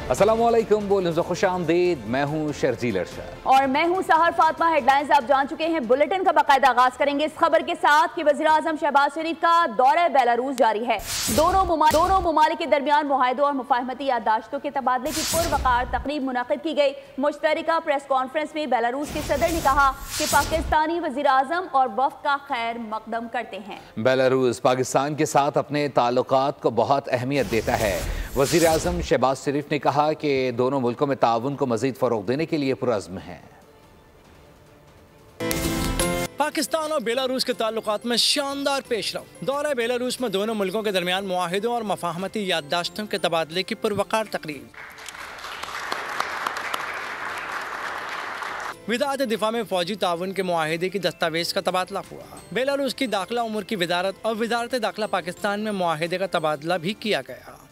अस्सलामुअलैकुम, बोल खुशामदीद। मैं हूँ शर्जील अरशद और मैं हूँ सहर फातिमा। हेडलाइंस आप जान चुके हैं। बुलेटिन का बाकायदा आगाज करेंगे इस खबर के साथ कि वज़ीर आज़म शहबाज शरीफ का दौरा बेलारूस जारी है। दोनों ममालिक के दरमियान मुआहदों और मुफाहमती याददाश्तों के तबादले की पुरवकार तकरीब मुनक़िद की गई। मुश्तरका प्रेस कॉन्फ्रेंस में बेलारूस के सदर ने कहा कि पाकिस्तानी वज़ीर आज़म और वफ़द का खैर मकदम करते हैं। बेलारूस पाकिस्तान के साथ अपने ताल्लुकात को बहुत अहमियत देता है। वज़ीर आज़म शहबाज शरीफ ने कहा कि दोनों मुल्कों में ताउन को मज़ीद फ़रोग़ देने के लिए पुरअज़्म है। पाकिस्तान और बेलारूस के ताल्लुकात में शानदार पेशरफ। दौरा बेलारूस में दोनों मुल्कों के दरमियान मुआहिदों और मफाहमती याददाश्तों के तबादले की पुरवकार तकरीब। विज़ारत दिफा में फौजी ताउन के मुआहिदे की दस्तावेज का तबादला हुआ। बेलारूस की दाखिला उमूर की वजारत और वजारत दाखिला पाकिस्तान में मुआहिदे का तबादला भी किया गया।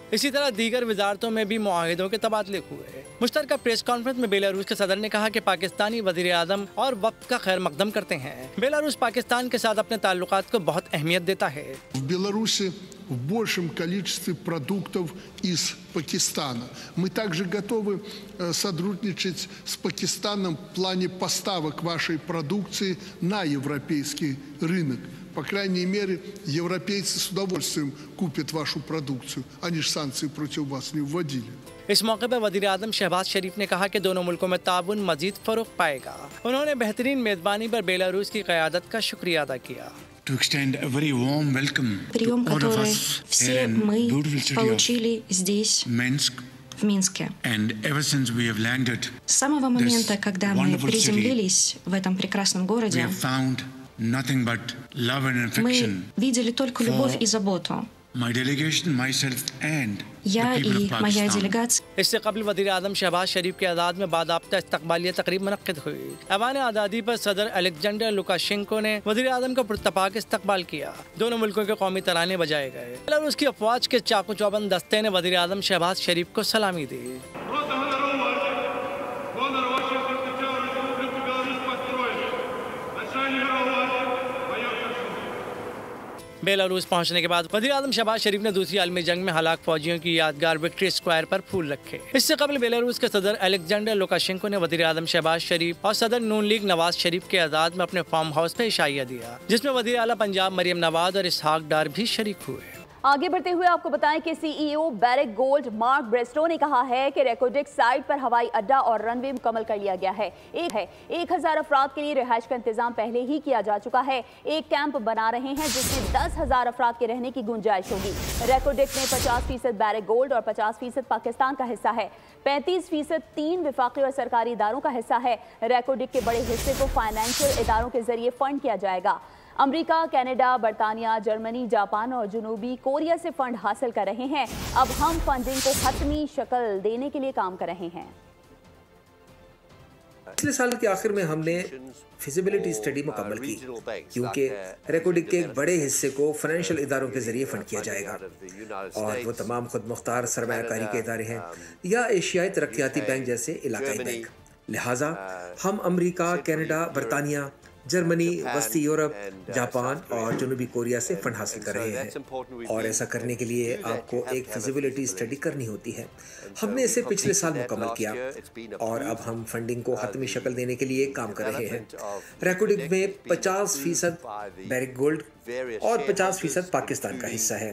इसी तरह दीगर वजारतों में भी मुआहिदों के तबादले हुए। मुश्तरका प्रेस कॉन्फ्रेंस में बेलारूस के सदर ने कहा कि पाकिस्तानी वज़ीर आज़म और वक्त का खैर मकदम करते हैं। बेलारूस पाकिस्तान के साथ अपने ताल्लुकात को बहुत अहमियत देता है। Беларуси в большем количестве продуктов из Пакистана. Мы также готовы сотрудничать с Пакистаном в плане поставок вашей продукции на европейский рынок. По крайней мере, европейцы с удовольствием купят вашу продукцию. Они же санкции против вас не вводили. इस मौके पर वज़ीर आज़म शहबाज शरीफ ने कहा कि दोनों मुल्कों में ताउन मजीद फ़रोग़ पाएगा। उन्होंने बेहतरीन मेज़बानी पर बेलारूस की क़यादत का शुक्रिया अदा किया। Прием, который все мы получили здесь, в Минске. С самого момента, когда мы приземлились в этом прекрасном городе, мы видели только любовь и заботу. Я и моя делегация. इससे कबल वज़ीर आज़म शहबाज शरीफ के आज़ाद में बाज़ाब्ता इस्तक़बालिया तक़रीब मुनक़्क़िद हुई। ऐवान आज़ादी पर सदर अलेक्जेंडर लुकाशेंको ने वज़ीर आज़म का पुरतपाक इस्तक़बाल किया। दोनों मुल्कों के कौमी तराने बजाए गए। बेलारूस की अफ़वाज के चाकू चौबंद दस्ते ने वज़ीर आज़म शहबाज शरीफ को सलामी दी। बेलारूस पहुंचने के बाद वज़ीर आज़म शहबाज शरीफ ने दूसरी आलमी जंग में हलाक फौजियों की यादगार विक्ट्री स्क्वायर पर फूल रखे। इससे कबल बेलारूस के सदर अलेक्जेंडर लुकाशेंको ने वज़ीर आज़म शहबाज शरीफ और सदर नून लीग नवाज शरीफ के आज़ाद में अपने फार्म हाउस पर इशाइया दिया, जिसमें वज़ीर आला पंजाब मरियम नवाज और इसहाक डार भी शरीक हुए। आगे बढ़ते हुए आपको बताएं कि CEO barrack gold mark Bairstow ने कहा है कि रेकोडिक साइट पर हवाई अड्डा और रनवे मुकम्मल कर लिया गया है। 1000 अफराद के लिए रिहाइश का इंतजाम पहले ही किया जा चुका है। एक कैंप बना रहे हैं जिसमें 10,000 अफराद के रहने की गुंजाइश होगी। रेकोडिक में 50% बैरेक गोल्ड और 50% पाकिस्तान का हिस्सा है। 35% 3 विफाकी और सरकारी इदारों का हिस्सा है। रेकोडिक के बड़े हिस्से को फाइनेंशियल इदारों के जरिए फंड किया जाएगा। अमेरिका, कनाडा, बरतानिया, जर्मनी, जापान और जनूबी कोरिया से फंड हासिल कर रहे हैं। अब हम फंडिंग को हतमी शक्ल देने के लिए काम कर रहे हैं। पिछले साल के आखिर में हमने फिजिबिलिटी स्टडी मुकम्मल की, क्योंकि रेकोडिक के एक बड़े हिस्से को फाइनेंशियल इदारों के जरिए फंड किया जाएगा और वो तमाम खुद मुख्तार सरमायाकारी के इदारे हैं या एशियाई तरक्याती बैंक जैसे इलाकाई बैंक। लिहाजा हम अमेरिका, कनाडा, बरतानिया, जर्मनी, वस्ती यूरोप, जापान और जनूबी कोरिया से फंड हासिल कर रहे हैं और ऐसा करने के लिए आपको एक फिजिबिलिटी स्टडी करनी होती है। हमने इसे पिछले साल मुकम्मल किया और अब हम फंडिंग को हतमी शक्ल देने के लिए काम कर रहे हैं। रेकोडिक में 50% बैरेक गोल्ड और 50% पाकिस्तान का हिस्सा है।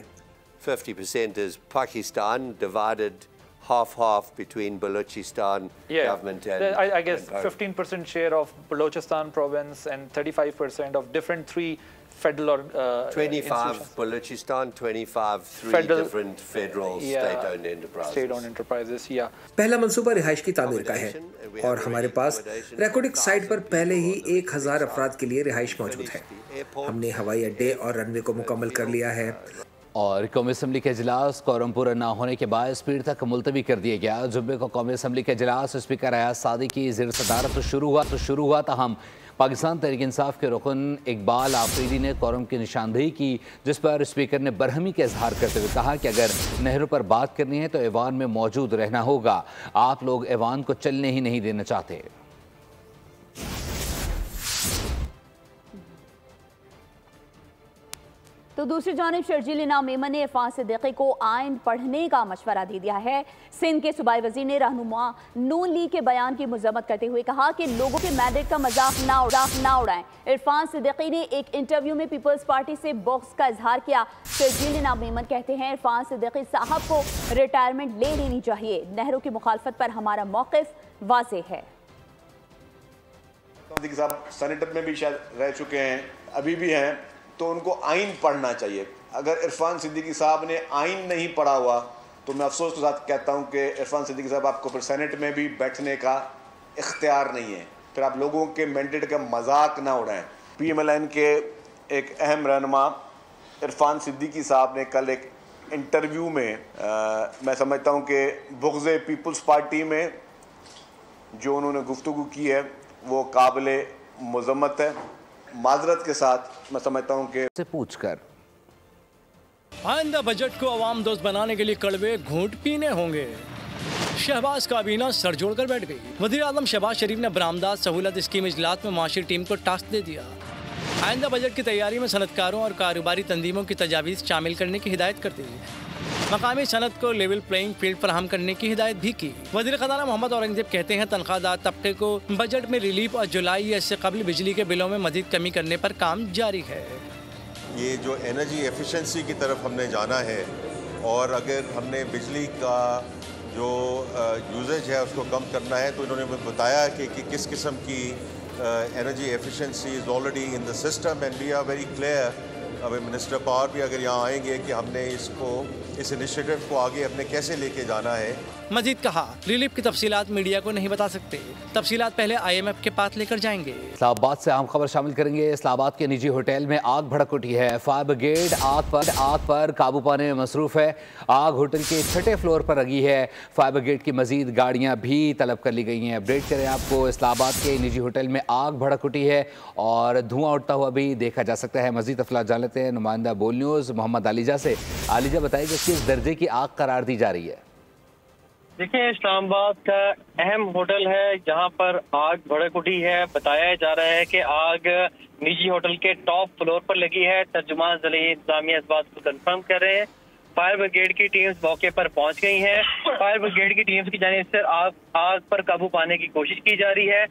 50% is Pakistan divided half between Balochistan government and I guess 15% share of Balochistan province and 35% of different 3 federal or 25 Balochistan, 25 3 different federal state-owned enterprises. पहला मंसूबा रिहाइश की तामीर का है और हमारे पास रेकोडिक साइट पर पहले ही 1000 अफराद के लिए रिहाइश मौजूद है। हमने हवाई अड्डे और रनवे को मुकम्मल कर लिया है और कौमी असम्बली के इजलास कोरम पूरा न होने के बाद स्पीड तक मुलतवी कर दिया गया। जुम्मे को कौमी असम्बली के इजलास स्पीकर अयाज सादी की ज़ेर सदारत शुरू हुआ ताहम पाकिस्तान तहरीक इंसाफ के रुकन इकबाल आफरीदी ने कोरम की निशानदेही की, जिस पर स्पीकर ने बरहमी का इजहार करते हुए कहा कि अगर नहरों पर बात करनी है तो ऐवान में मौजूद रहना होगा। आप लोग ऐवान को चलने ही नहीं देना चाहते। तो दूसरी जानिब शर्जील इनाम मेमन ने इरफान सिद्दीकी को आइन पढ़ने का मशवरा दे दिया है। सिंध के सूबाई वजीर ने रहनुमा नून लीग के बयान की मजम्मत करते हुए कहा कि लोगों के मैंडेट का मजाक ना उड़ाएं। इरफान सिद्दीकी ने एक इंटरव्यू में पीपल्स पार्टी से बॉक्स का इजहार किया। शर्जील इनाम मेमन कहते हैं इरफान सिद्दीकी साहब को रिटायरमेंट ले लेनी चाहिए। नेहरू की मुखालफत पर हमारा मौक़िफ़ वाज़ेह है। सिद्दीकी साहब सेनेटर में भी शायद रह चुके हैं, अभी भी हैं, तो उनको आइन पढ़ना चाहिए। अगर इरफान सिद्दीकी साहब ने आइन नहीं पढ़ा हुआ तो मैं अफसोस के साथ कहता हूं कि इरफान सिद्दीकी साहब आपको फिर सेनेट में भी बैठने का इख्तियार नहीं है। फिर आप लोगों के मैंडेट का मजाक ना उड़ाएं। PMLN के एक अहम रहनुमा इरफान सिद्दीकी साहब ने कल एक इंटरव्यू में मैं समझता हूं कि बुग़्ज़े पीपल्स पार्टी में जो उन्होंने गुफ्तगू की है वो काबिल मुज़म्मत है। माजरत के साथ मैं समझता हूँ कि से पूछकर आइंदा बजट को अवाम दोस्त बनाने के लिए कड़वे घूंट पीने होंगे। शहबाज काबीना सर जोड़कर बैठ गई। वज़ीर आज़म शहबाज शरीफ ने बरामदात सहूलत स्कीम इजलास में माशी टीम को टास्क दे दिया। आइंदा बजट की तैयारी में सनतकारों और कारोबारी तंजीमों की तजावीज़ शामिल करने की हिदायत कर दी। मकामी सनत को लेवल प्लेइंग फील्ड फराहम करने की हिदायत भी की। वज़ीर ख़जाना मोहम्मद औरंगज़ेब कहते हैं तनख्वाहदार तबके को बजट में रिलीफ और जुलाई या इससे कबल बिजली के बिलों में मज़ीद कमी करने पर काम जारी है। ये जो एनर्जी एफिशिएंसी की तरफ हमने जाना है और अगर हमने बिजली का जो यूजेज है उसको कम करना है तो इन्होंने बताया कि किस किस्म की energy efficiency is already in the system and we are very clear. अब मिनिस्टर पावर भी अगर यहाँ आएंगे कि हमने इस इनिशिएटिव को आगे अपने कैसे लेके जाना है। मजीद कहा रिलीफ की तफसीलात मीडिया को नहीं बता सकते, तफसीलात पहले IMF के पास लेकर जाएंगे। इस्लामाबाद से अहम खबर शामिल करेंगे। इस्लामाबाद के निजी होटल में आग भड़क उठी है। फायर ब्रिगेड आग पर काबू पाने में मसरूफ है। आग होटल के 6ठे फ्लोर पर लगी है। फायर ब्रिगेड की मजीद गाड़ियां भी तलब कर ली गई हैं। अपडेट करें आपको, इस्लामाबाद के निजी होटल में आग भड़क उठी है और धुआं उठता हुआ भी देखा जा सकता है। मजीद तफसीलात जान लेते हैं नुमाइंदा बोल न्यूज़ मोहम्मद आलिजा से। आलिजा बताइए किस दर्जे की आग करार दी जा रही है? देखिए, इस्लामाबाद का अहम होटल है जहां पर आग भड़क उठी है। बताया जा रहा है कि आग निजी होटल के टॉप फ्लोर पर लगी है। तर्जुमान ज़िले इंतजामिया इस बात को कंफर्म कर रहे हैं। फायर ब्रिगेड की टीम्स मौके पर पहुंच गई हैं। फायर ब्रिगेड की टीम्स की जानिब से आग पर काबू पाने की कोशिश की जा रही है।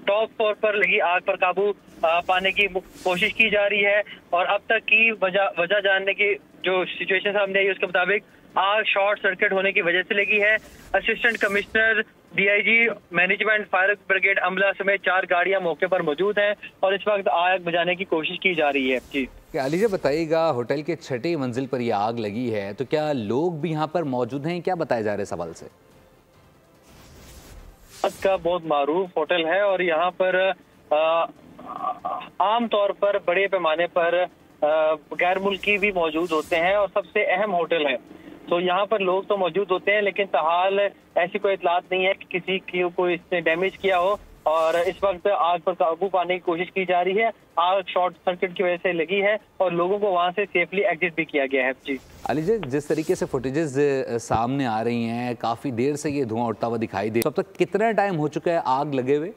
टॉप फ्लोर पर लगी आग पर काबू पाने की कोशिश की जा रही है और अब तक की वजह जानने की जो सिचुएशन सामने आई उसके मुताबिक आग शॉर्ट सर्किट होने की वजह से लगी है। Assistant commissioner, DIG, management, fire brigade अमला समेत 4 गाड़ियां मौके पर मौजूद हैं और इस वक्त आग बुझाने की कोशिश की जा रही है। जी अलीजा बताइएगा, होटल के 6ठी मंजिल पर यह आग लगी है तो क्या लोग भी यहाँ पर मौजूद हैं, क्या बताया जा रहा है सवाल से? का बहुत मारूफ होटल है और यहाँ पर आम तौर पर बड़े पैमाने पर गैर मुल्की भी मौजूद होते हैं और सबसे अहम होटल है, तो यहाँ पर लोग तो मौजूद होते हैं लेकिन ताहाल ऐसी कोई इतलात नहीं है कि किसी को इसने डैमेज किया हो और इस वक्त आग पर काबू पाने की कोशिश की जा रही है। आग शॉर्ट सर्किट की वजह से लगी है और लोगों को वहाँ से सेफली एग्जिट भी किया गया है। जी अलीजा, जिस तरीके से फुटेजेस सामने आ रही हैं, काफी देर से ये धुआं उठता हुआ दिखाई दे, अब तक कितना टाइम हो चुका है आग लगे हुए?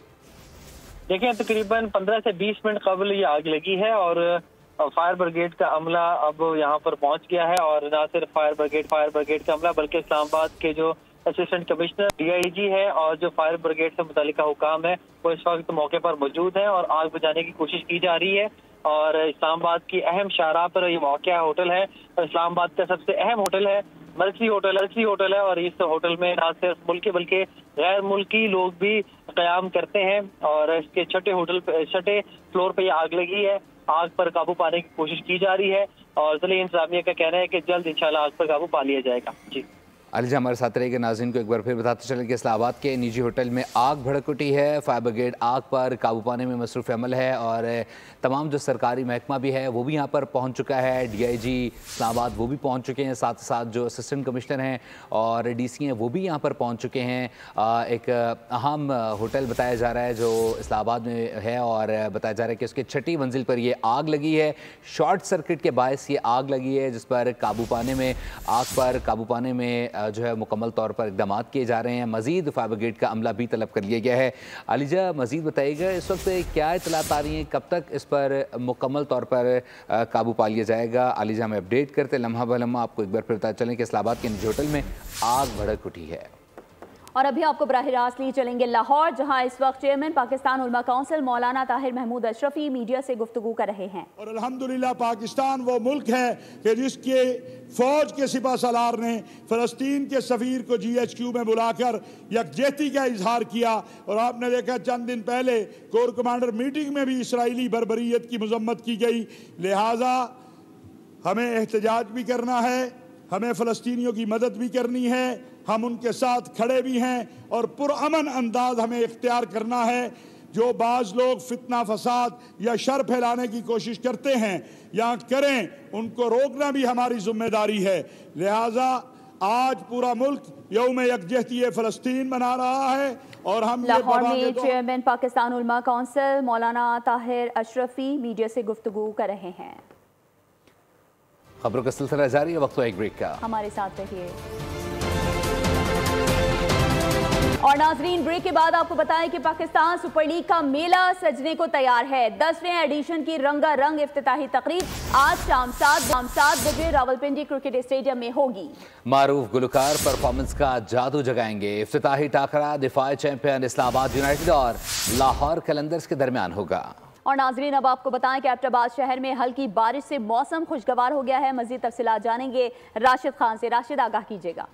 देखिए, तकरीबन 15 से 20 मिनट कबल ये आग लगी है और फायर ब्रिगेड का अमला अब यहाँ पर पहुंच गया है और न सिर्फ फायर ब्रिगेड का अमला बल्कि इस्लामाबाद के जो असिस्टेंट कमिश्नर, DIG है और जो फायर ब्रिगेड से मुतालिका हुकाम है वो इस वक्त मौके पर मौजूद है और आग बुझाने की कोशिश की जा रही है। और इस्लामाबाद की अहम शाहराह पर ये वाक़या होटल है और इस्लामाबाद का सबसे अहम होटल है, मर्सी होटल है और इस होटल में न सिर्फ मुल्की बल्कि गैर मुल्की लोग भी क़याम करते हैं और इसके 6ठे फ्लोर पर यह आग लगी है। आग पर काबू पाने की कोशिश की जा रही है और ज़िले इंतजामिया का कहना है कि जल्द इंशाल्लाह आग पर काबू पा लिया जाएगा। जी अलीजा, हमारे साथ रहेंगे। नाज़रीन को एक बार फिर बताते चलें कि इस्लामाबाद के निजी होटल में आग भड़क उठी है। फायर ब्रिगेड आग पर काबू पाने में मसरूफ़ अमल है और तमाम जो सरकारी महकमा भी है वो भी यहाँ पर पहुँच चुका है। DIG इस्लामाबाद वो भी पहुँच चुके हैं, साथ साथ जो असिस्टेंट कमिश्नर हैं और DC हैं वो भी यहाँ पर पहुँच चुके हैं। एक अहम होटल बताया जा रहा है जो इस्लामाबाद में है और बताया जा रहा है कि उसके 6ठी मंजिल पर ये आग लगी है। शॉर्ट सर्किट के बायस ये आग लगी है जिस पर आग पर काबू पाने में जो है मुकम्मल तौर पर इक़दाम किए जा रहे हैं। मज़ीद फायर ब्रिगेड का अमला भी तलब कर लिया गया है। आलिजा, मज़ीद बताइएगा इस वक्त क्या इत्तलात आ रही हैं, कब तक इस पर मुकम्मल तौर पर काबू पा लिया जाएगा? आलिजा, हमें अपडेट करते लम्हा ब लम्हा आपको एक बार फिर पता चलें कि इस्लामाबाद के निजी होटल में आग भड़क उठी है। और अभी आपको बराह रास्त लिए चलेंगे लाहौर, जहां इस वक्त चेयरमैन पाकिस्तान उलमा काउंसिल मौलाना ताहिर महमूद अशरफी मीडिया से गुफ्तगू कर रहे हैं। और अल्हम्दुलिल्लाह पाकिस्तान वो मुल्क है कि जिसके फौज के सिपा सलार ने फ़लस्तीन के सफ़ीर को GHQ में बुलाकर यकजहती का इजहार किया। और आपने देखा चंद दिन पहले कोर कमांडर मीटिंग में भी इसराइली बर्बरियत की मजम्मत की गई। लिहाजा हमें एहतजाज भी करना है, हमें फ़लस्तीनियों की मदद भी करनी है, हम उनके साथ खड़े भी हैं और पुरअमन अंदाज हमें इख्तियार करना है। जो बाज़ लोग फितना फसाद या शर फैलाने की कोशिश करते हैं या करें, उनको रोकना भी हमारी जिम्मेदारी है। लिहाजा आज पूरा मुल्क यौम यकजहती फ़लस्तीन मना रहा है और हम लाहौर में चेयरमैन पाकिस्तान उलमा काउंसिल मौलाना ताहिर अशरफी मीडिया से गुफ्तगू कर रहे हैं। खबरों का सिलसिला जारी है, वक्त एक ब्रेक का, हमारे साथ रहिए। और नाजरीन, ब्रेक के बाद आपको बताएं कि पाकिस्तान सुपर लीग का मेला सजने को तैयार है। 10वें एडिशन की रंगारंग इफ्तिताही तकरीब आज शाम 7 बजे रावलपिंडी क्रिकेट स्टेडियम में होगी। मारूफ गुलकार परफॉर्मेंस का जादू जगाएंगे। इफ्तिताही टाकरा दिफाई चैंपियन इस्लामाबाद यूनाइटेड और लाहौर कलंदर्स के दरमियान होगा। और नाजरीन, अब आपको बताएं कि एबटाबाद शहर में हल्की बारिश से मौसम खुशगवार हो गया है। मजीद तफसीलात जानेंगे राशिद खान से। राशिद, आगाह कीजिएगा।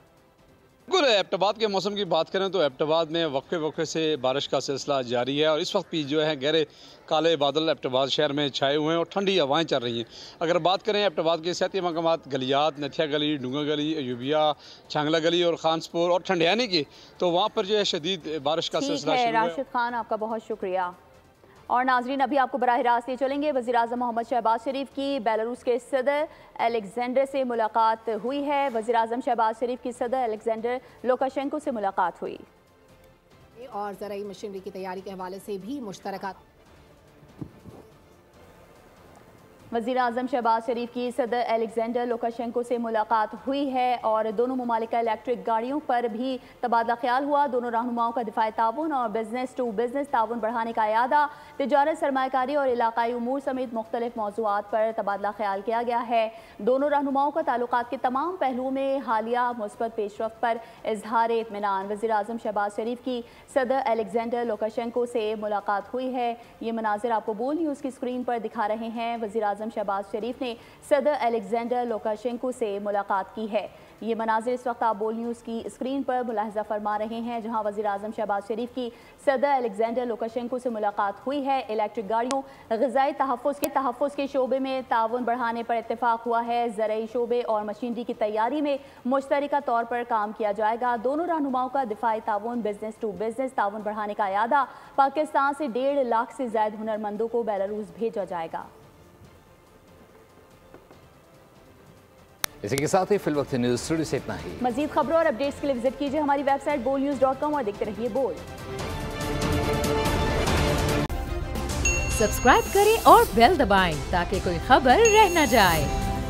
बिल्कुल, एबटाबाद के मौसम की बात करें तो एबटाबाद में वक्फे से बारिश का सिलसिला जारी है और इस वक्त भी जो है गहरे काले बादल एबटाबाद शहर में छाए हुए हैं और ठंडी हवाएं चल रही हैं। अगर बात करें एबटाबाद के सेहती मकामात गलियात, नथिया गली, डूंगा गली, अयूबिया, छांगला गली और खानसपुर और ठंडियानी की, तो वहाँ पर जो है शदीद बारिश का सिलसिला शुरू है। राशिद खान, आपका बहुत शुक्रिया। और नाजरीन, अभी आपको बराह रास्त ले चलेंगे। वज़ीर-ए-आज़म मोहम्मद शहबाज शरीफ की बेलारूस के सदर अलेक्जेंडर से मुलाकात हुई है। वज़ीर-ए-आज़म शहबाज शरीफ की सदर अलेक्जेंडर लुकाशेंको से मुलाकात हुई और ज़राई मशीनरी की तैयारी के हवाले से भी मुश्तरका। वज़ीर-ए-आज़म शहबाज शरीफ की सदर अलेक्जेंडर लुकाशेंको से मुलाकात हुई है और दोनों ममालिक का इलेक्ट्रिक गाड़ियों पर भी तबादला ख्याल हुआ। दोनों रहनुमाओं का दिफाई ताउन और बिजनेस टू बिजनेस ताउन बढ़ाने का इरादा, तिजारत, सरमायाकारी और इलाकाई उमूर समेत मुख्तलिफ मौज़ूआत पर तबादला ख्याल किया गया है। दोनों रहनुमाओं का ताल्लुकात के तमाम पहलुओं में हालिया मुस्बत पेशरफ्त पर इजहार इत्मीनान। वज़ीर-ए-आज़म शहबाज शरीफ की सदर अलेक्जेंडर लुकाशेंको से मुलाकात हुई है। ये मनाजिर आपको बोल न्यूज़ की स्क्रीन पर दिखा रहे हैं। वज़ीर-ए-आज़म शहबाज शरीफ ने सदर अलेक्जेंडर लुकाशेंको से मुलाकात की है। ये मनाजिर इस वक्त आप बोल न्यूज़ की स्क्रीन पर मुलाहजा फरमा रहे हैं, जहां वज़ीर-ए-आज़म शहबाज शरीफ की सदर अलेक्जेंडर लुकाशेंको से मुलाकात हुई है। इलेक्ट्रिक गाड़ियों, ग़िज़ाई तहफ़्फ़ुज़ के शोबे में ताउन बढ़ाने पर इत्तेफाक हुआ है। ज़रई शोबे और मशीनरी की तैयारी में मुश्तरका तौर पर काम किया जाएगा। दोनों रहनुमाओं का दिफाई ताउन, बिजनेस टू बिजनेस ताउन बढ़ाने का इरादा। पाकिस्तान से 1.5 लाख से ज़ायद हुनरमंदों को बेलारूस भेजा जाएगा। इसी के साथ ही फिल वक्त न्यूज़ स्टूडियो से इतना ही। मजीद खबरों और अपडेट्स के लिए विजिट कीजिए हमारी वेबसाइट bolnews.com और देखते रहिए बोल। सब्सक्राइब करें और बेल दबाएं ताकि कोई खबर रह न जाए।